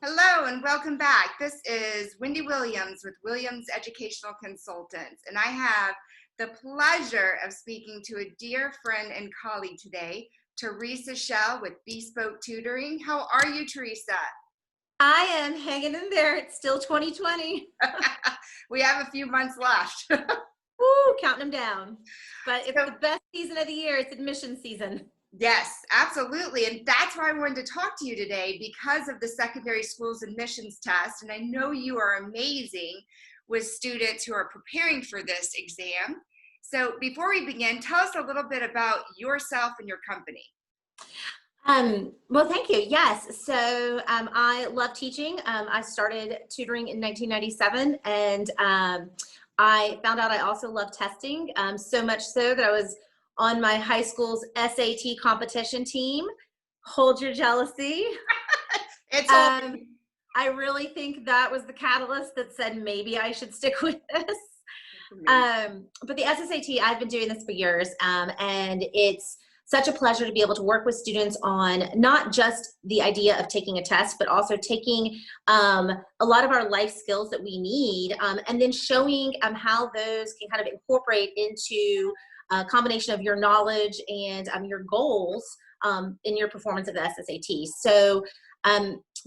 Hello and welcome back. This is Wendy Williams with Williams Educational Consultants, and I have the pleasure of speaking to a dear friend and colleague today, Teresa Shell with Bespoke Tutoring. How are you, Teresa? I am hanging in there. It's still 2020. We have a few months left. Woo, counting them down. But it's So, the best season of the year. It's admission season. yes, absolutely. And that's why I wanted to talk to you today because of the secondary schools admissions test. And I know you are amazing with students who are preparing for this exam. So before we begin, tell us a little bit about yourself and your company. Well, thank you. Yes. So I love teaching. I started tutoring in 1997, and I found out I also love testing, so much so that I was on my high school's SAT competition team. Hold your jealousy. It's all I really think that was the catalyst that said maybe I should stick with this. But the SSAT, I've been doing this for years, and it's such a pleasure to be able to work with students on not just the idea of taking a test, but also taking a lot of our life skills that we need, and then showing how those can kind of incorporate into a combination of your knowledge and your goals in your performance of the SSAT. So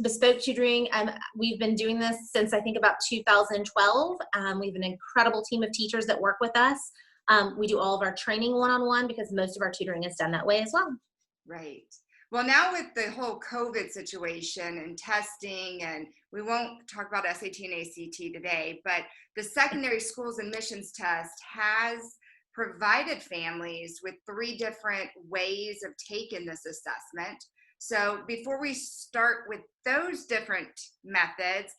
Bespoke Tutoring, we've been doing this since I think about 2012. We have an incredible team of teachers that work with us. We do all of our training one-on-one because most of our tutoring is done that way as well. right. Well, now with the whole COVID situation and testing, and we won't talk about SAT and ACT today, but the secondary schools admissions test has provided families with 3 different ways of taking this assessment. So before we start with those different methods,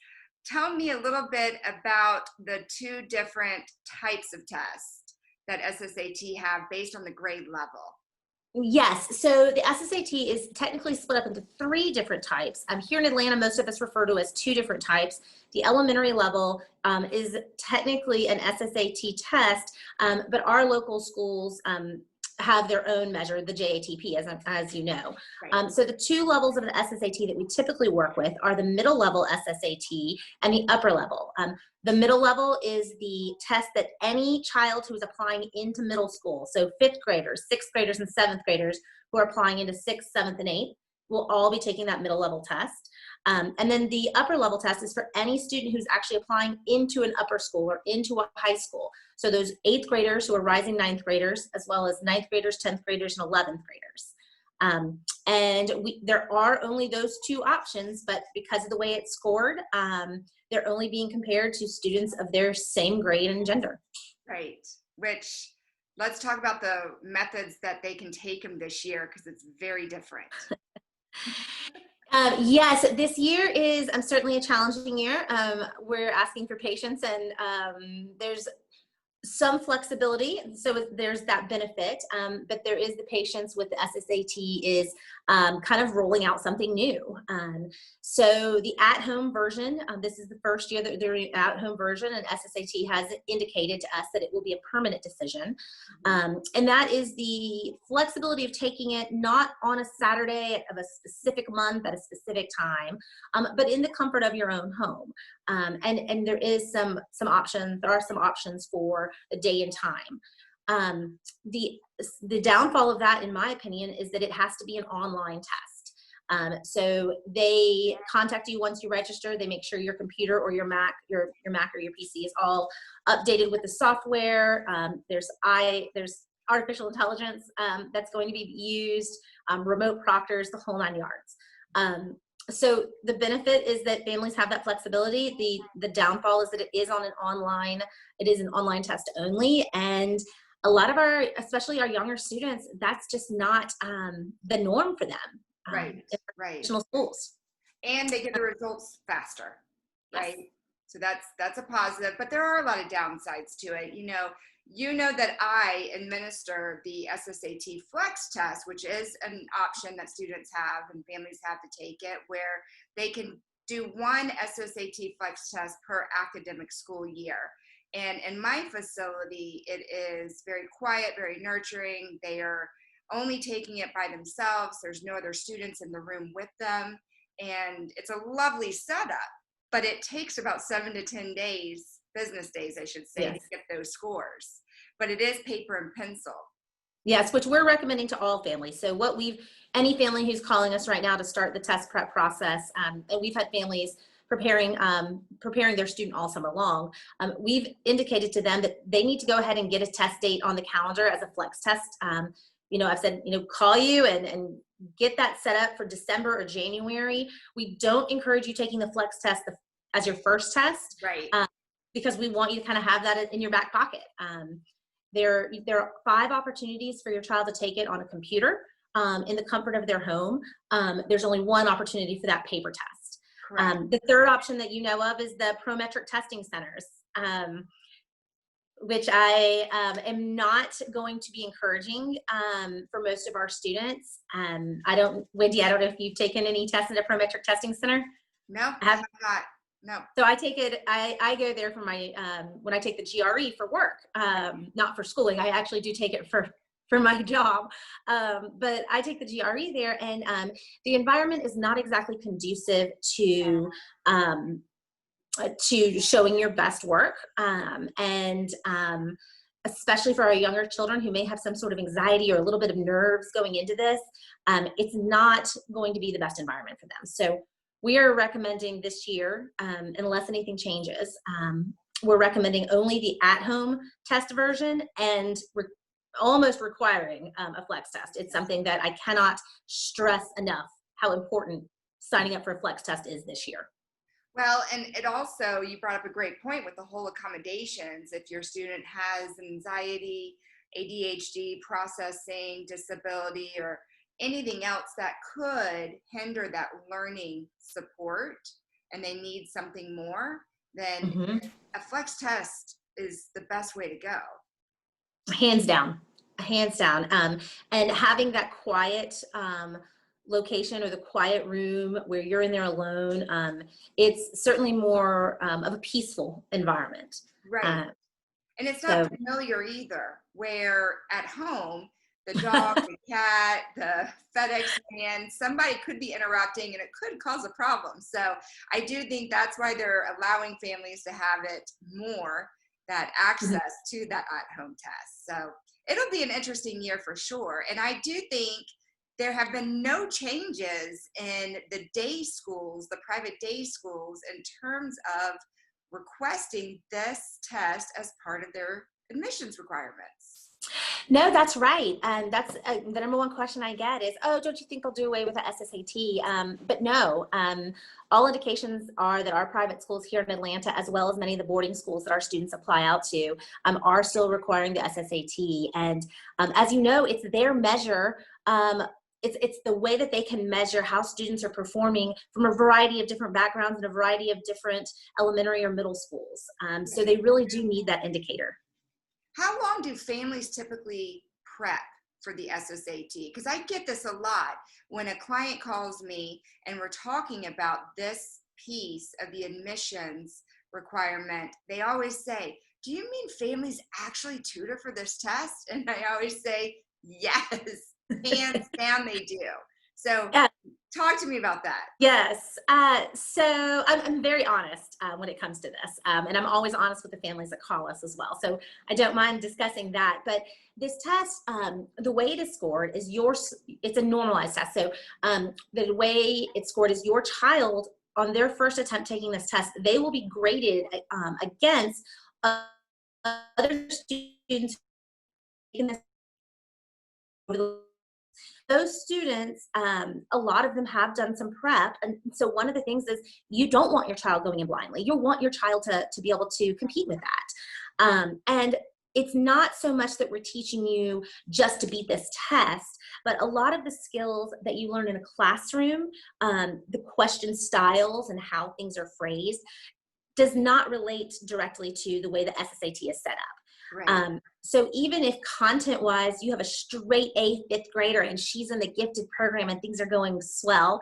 tell me a little bit about the 2 different types of tests that SSAT have based on the grade level. Yes, so the SSAT is technically split up into 3 different types. Here in Atlanta, most of us refer to as 2 different types. The elementary level is technically an SSAT test, but our local schools have their own measure, the JATP, as you know. Right. So the 2 levels of the SSAT that we typically work with are the middle level SSAT and the upper level. The middle level is the test that any child who is applying into middle school, so 5th graders, 6th graders, and 7th graders who are applying into 6th, 7th, and 8th will all be taking that middle level test. And then the upper level test is for any student who's actually applying into an upper school or into a high school. So those 8th graders who are rising 9th graders, as well as 9th graders, 10th graders, and 11th graders. There are only those 2 options, but because of the way it's scored, they're only being compared to students of their same grade and gender. Right, which let's talk about the methods that they can take them this year because it's very different. Yes, this year is certainly a challenging year. We're asking for patience, and there's some flexibility, so there's that benefit, but there is the patience with the SSAT is kind of rolling out something new. So the at-home version, this is the first year that they're doing at-home version, and SSAT has indicated to us that it will be a permanent decision. And that is the flexibility of taking it not on a Saturday of a specific month at a specific time, but in the comfort of your own home. And there is some options. There are some options for the day and time. The downfall of that, in my opinion, is that it has to be an online test. So they contact you once you register. They make sure your computer or your Mac, your Mac or your PC is all updated with the software. There's artificial intelligence that's going to be used, remote proctors, the whole 9 yards. So the benefit is that families have that flexibility. The downfall is that it is an online test only, and a lot of especially our younger students, that's just not the norm for them. Right. In traditional schools. And they get the results faster, right? Yes. So that's a positive, but there are a lot of downsides to it. You know that I administer the SSAT Flex test, which is an option that students have and families have to take it, where they can do 1 SSAT Flex test per academic school year. And in my facility, it is very quiet, very nurturing. They are only taking it by themselves. There's no other students in the room with them. and it's a lovely setup, but it takes about 7 to 10 days, business days, I should say, Yes. to get those scores. But it is paper and pencil. Yes, which we're recommending to all families. So any family who's calling us right now to start the test prep process, and we've had families preparing their student all summer long, we've indicated to them that they need to go ahead and get a test date on the calendar as a flex test. I've said, call you and get that set up for December or January. We don't encourage you taking the flex test as your first test, right? Because we want you to kind of have that in your back pocket. There are 5 opportunities for your child to take it on a computer in the comfort of their home. There's only 1 opportunity for that paper test. The third option that you know of is the Prometric testing centers, which I am not going to be encouraging for most of our students. Wendy, I don't know if you've taken any tests at a Prometric testing center. No, I have not. No. So I take it, I go there for my, when I take the GRE for work, not for schooling. I actually do take it for my job. But I take the GRE there, and the environment is not exactly conducive to showing your best work. Especially for our younger children who may have some sort of anxiety or a little bit of nerves going into this, it's not going to be the best environment for them. So we are recommending this year, unless anything changes, we're recommending only the at-home test version, and we're almost requiring a flex test. It's something that I cannot stress enough how important signing up for a flex test is this year. Well, and it also, you brought up a great point with the whole accommodations. If your student has anxiety, ADHD, processing, disability, or anything else that could hinder that learning support, and they need something more, then a flex test is the best way to go. Hands down. And having that quiet location, or the quiet room where you're in there alone, it's certainly more of a peaceful environment. Right. And it's not familiar either, where at home, the dog, the cat, the FedEx man, somebody could be interrupting, and it could cause a problem. So I do think that's why they're allowing families to have it more, that access to that at-home test. So it'll be an interesting year for sure. And I do think there have been no changes in the day schools, the private day schools, in terms of requesting this test as part of their admissions requirements. No, that's right. And that's the number 1 question I get is, oh, don't you think they'll do away with the SSAT? But no, all indications are that our private schools here in Atlanta, as well as many of the boarding schools that our students apply out to, are still requiring the SSAT. And as you know, it's their measure. It's the way that they can measure how students are performing from a variety of different backgrounds and a variety of different elementary or middle schools. So they really do need that indicator. How long do families typically prep for the SSAT? Because I get this a lot when a client calls me and we're talking about this piece of the admissions requirement. They always say, do you mean families actually tutor for this test? And I always say, yes, hands down they do. So talk to me about that. Yes. So I'm very honest when it comes to this. And I'm always honest with the families that call us as well. So I don't mind discussing that. But this test, the way it is scored is it's a normalized test. So the way it's scored is your child, on their first attempt taking this test, they will be graded against other students taking this. Those students, a lot of them have done some prep. And so one of the things is you don't want your child going in blindly. You want your child to be able to compete with that. And it's not so much that we're teaching you just to beat this test, but a lot of the skills that you learn in a classroom, the question styles and how things are phrased, does not relate directly to the way the SSAT is set up. Right. So even if content-wise you have a straight A 5th grader and she's in the gifted program and things are going swell,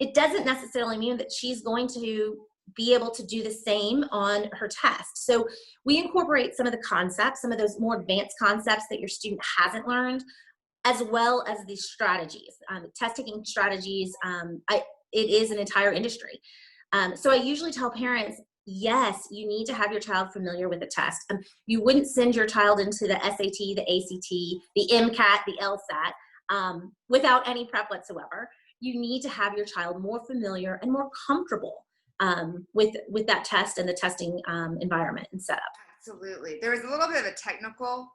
it doesn't necessarily mean that she's going to be able to do the same on her test. So we incorporate some of the concepts, some of those more advanced concepts that your student hasn't learned, as well as these strategies, test taking strategies. it is an entire industry. So I usually tell parents, yes, you need to have your child familiar with the test. You wouldn't send your child into the SAT, the ACT, the MCAT, the LSAT without any prep whatsoever. You need to have your child more familiar and more comfortable with that test and the testing environment and setup. Absolutely. There was a little bit of a technical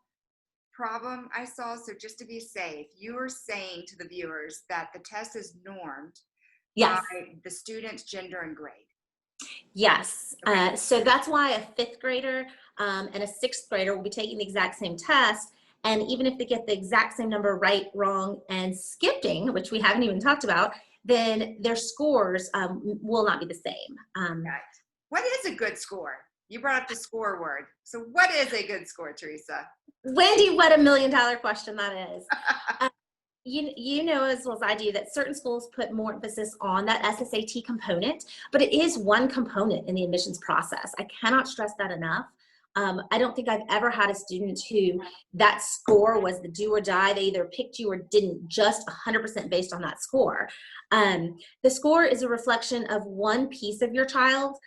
problem I saw. So just to be safe, you were saying to the viewers that the test is normed Yes. by the student's gender and grade. Yes. Okay. So that's why a fifth grader and a sixth grader will be taking the exact same test. And even if they get the exact same number right, wrong, and skipping, which we haven't even talked about, then their scores will not be the same. Right. What is a good score? You brought up the score word. So what is a good score, Teresa? Wendy, what $1 million question that is. You know as well as I do that certain schools put more emphasis on that SSAT component, but it is one component in the admissions process. I cannot stress that enough. I don't think I've ever had a student who that score was the do or die. They either picked you or didn't, just 100% based on that score. The score is a reflection of one piece of your child.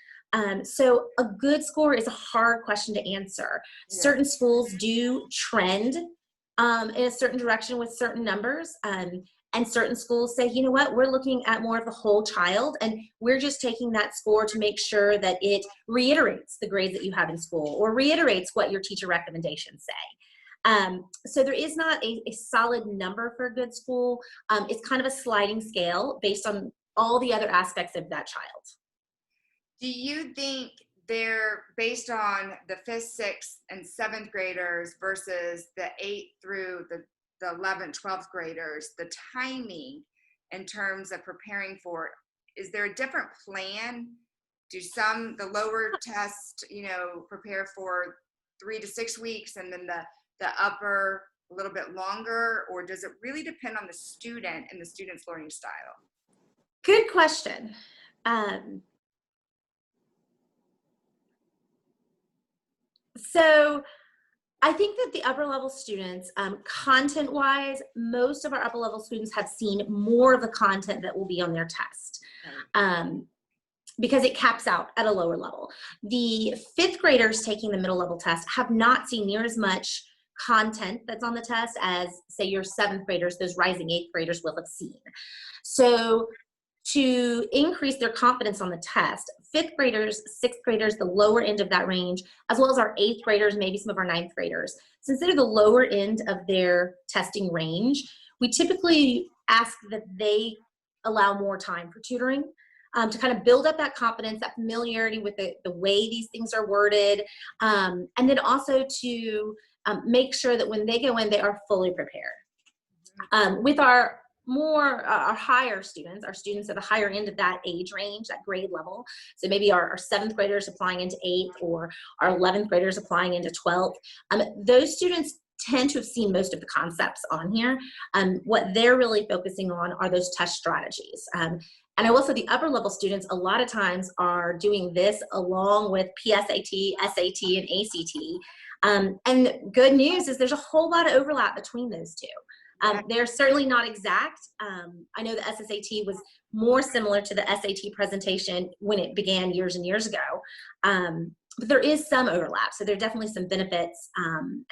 So a good score is a hard question to answer. Yeah. Certain schools do trend in a certain direction with certain numbers. And certain schools say, you know what, we're looking at more of the whole child, and we're just taking that score to make sure that it reiterates the grades that you have in school or reiterates what your teacher recommendations say. So there is not a solid number for a good school. It's kind of a sliding scale based on all the other aspects of that child. Do you think they're based on the 5th, 6th, and 7th graders versus the 8th through the 11th, 12th graders, the timing in terms of preparing for, is there a different plan? Do the lower test, prepare for 3 to 6 weeks and then the upper a little bit longer, or does it really depend on the student and the student's learning style? Good question. So I think that the upper level students, content wise, most of our upper level students have seen more of the content that will be on their test. Because it caps out at a lower level. The 5th graders taking the middle level test have not seen near as much content that's on the test as, say, your 7th graders, those rising 8th graders will have seen. So to increase their confidence on the test, 5th graders, 6th graders, the lower end of that range, as well as our 8th graders, maybe some of our 9th graders, since they're the lower end of their testing range, we typically ask that they allow more time for tutoring to kind of build up that confidence, that familiarity with the way these things are worded, and then also to make sure that when they go in, they are fully prepared. With our higher students, our students at the higher end of that age range, that grade level. So maybe our 7th graders applying into 8th or our 11th graders applying into 12th. Those students tend to have seen most of the concepts on here. What they're really focusing on are those test strategies. And I will say the upper level students a lot of times are doing this along with PSAT, SAT, and ACT. And good news is there's a whole lot of overlap between those two. They're certainly not exact. I know the SSAT was more similar to the SAT presentation when it began years and years ago. But there is some overlap. So there are definitely some benefits and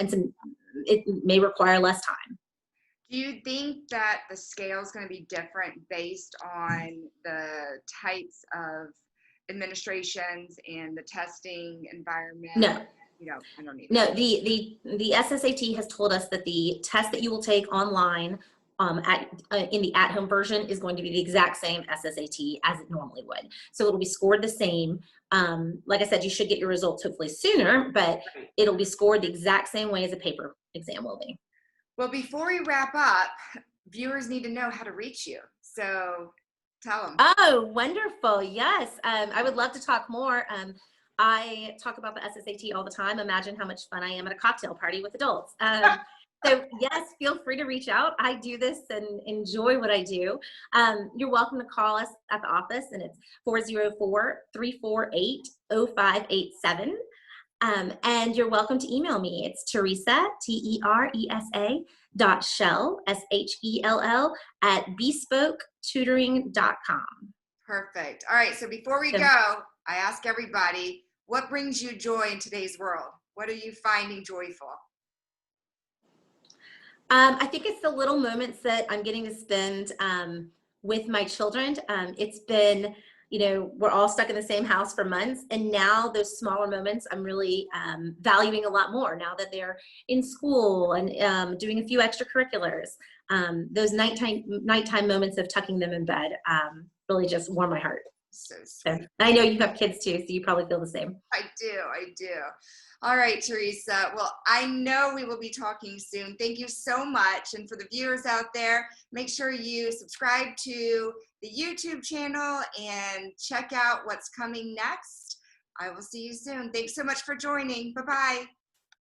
it may require less time. Do you think that the scale is going to be different based on the types of administrations and the testing environment? No. I don't need No, the SSAT has told us that the test that you will take online in the at-home version is going to be the exact same SSAT as it normally would. So it'll be scored the same. Like I said, you should get your results hopefully sooner, but it'll be scored the exact same way as a paper exam will be. Well, before we wrap up, viewers need to know how to reach you. So tell them. Oh, wonderful. Yes. I would love to talk more. I talk about the SSAT all the time. Imagine how much fun I am at a cocktail party with adults. So yes, feel free to reach out. I do this and enjoy what I do. You're welcome to call us at the office, and it's 404-348-0587. And you're welcome to email me. It's Teresa, Teresa .Shell, SHELL @bespoketutoring.com. Perfect. All right. So before we go, I ask everybody, what brings you joy in today's world? What are you finding joyful? I think it's the little moments that I'm getting to spend with my children. It's been, you know, we're all stuck in the same house for months, and now those smaller moments I'm really valuing a lot more now that they're in school and doing a few extracurriculars. Those nighttime moments of tucking them in bed really just warm my heart. So sweet. So, and I know you have kids too, so you probably feel the same. I do. All right, Teresa. Well, I know we will be talking soon. Thank you so much. And for the viewers out there, make sure you subscribe to the YouTube channel and check out what's coming next. I will see you soon. Thanks so much for joining. Bye-bye.